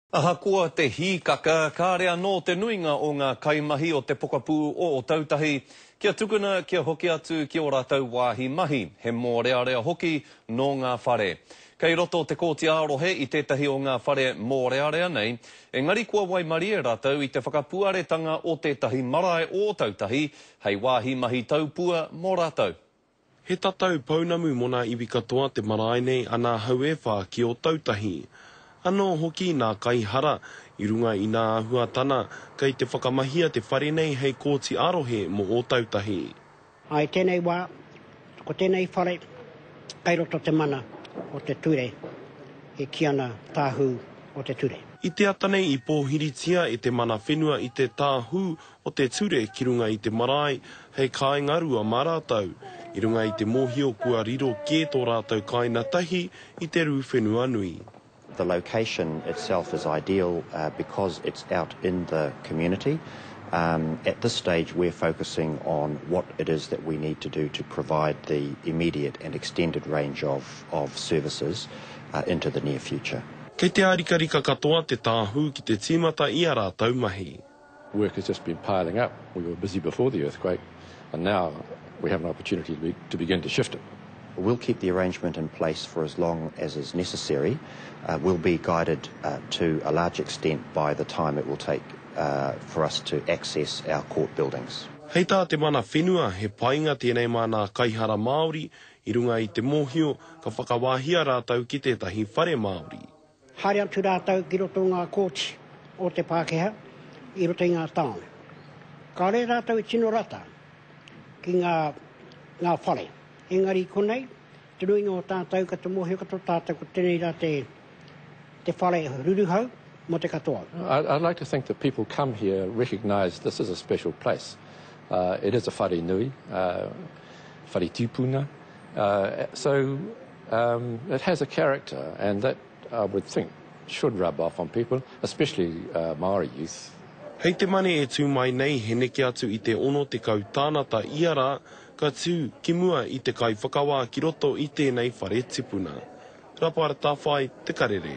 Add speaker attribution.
Speaker 1: Ahakoa te hīkaka, kārea nō te nuinga o ngā kaimahi o te pokapū o tautahi. Kia tukuna, kia hoki atu ki o rātou wāhi mahi, he mōrearea hoki nō ngā whare. Kei roto te kōti ārohe i tētahi o ngā whare mōrearea nei, engari kua waimari e rātou i te whakapuaretanga o tētahi marae o tautahi, hei wāhi mahi taupua mō rātou.
Speaker 2: He tatau paunamu mona iwi katoa te marae nei ana hauewha ki o tautahi. Anō hoki nā kaihara i runga i nā ahuatana kei te whakamahia te whare nei hei kōti arohe mo o tautahi.
Speaker 3: Ai tēnei wā, ko tēnei whare, kei roto te mana o te ture, e kiana tāhu o te ture.
Speaker 2: I te atanei i pōhiritia e te mana whenua i te tāhu o te ture ki runga i te marae hei kāingarua mā rātou, i runga i te mōhio kua riro kē tō rātou kainatahi i te rūwhenua nui.
Speaker 4: The location itself is ideal because it's out in the community. At this stage, we're focusing on what it is that we need to do to provide the immediate and extended range of services into the near future.
Speaker 2: Kei te arikarika katoa te tāhu ki te tīmata i a rātou mahi.
Speaker 5: Work has just been piling up. We were busy before the earthquake, and now we have an opportunity to begin to shift it.
Speaker 4: We'll keep the arrangement in place for as long as is necessary. We'll be guided to a large extent by the time it will take for us to access our court buildings.
Speaker 2: Hei tā te mana whenua he painga tēnei mana kaihara Māori i runga i te mōhio ka whakawāhia rātou ki tētahi whare Māori.
Speaker 3: Haere atu rātou ki roto ngā kōti o te Pākehā, i roto i ngā tāone. Ka re rātou i tino rata ki ngā whare. Engari konei, te ruinga o tātou ka te mōhio kato tātou ko tēnei rā te whare ruruhau mo te katoa.
Speaker 5: I'd like to think that people come here recognise this is a special place. It is a whare nui, whare tūpuna, so it has a character, and that I would think should rub off on people, especially Māori youth.
Speaker 2: Hei te mane e tū mai nei he neke atu i te ono te kau tānata i ara, ka tū ki mua i te kai whakawā ki roto i tēnei whare tipuna. Rapara tāwhai te karere.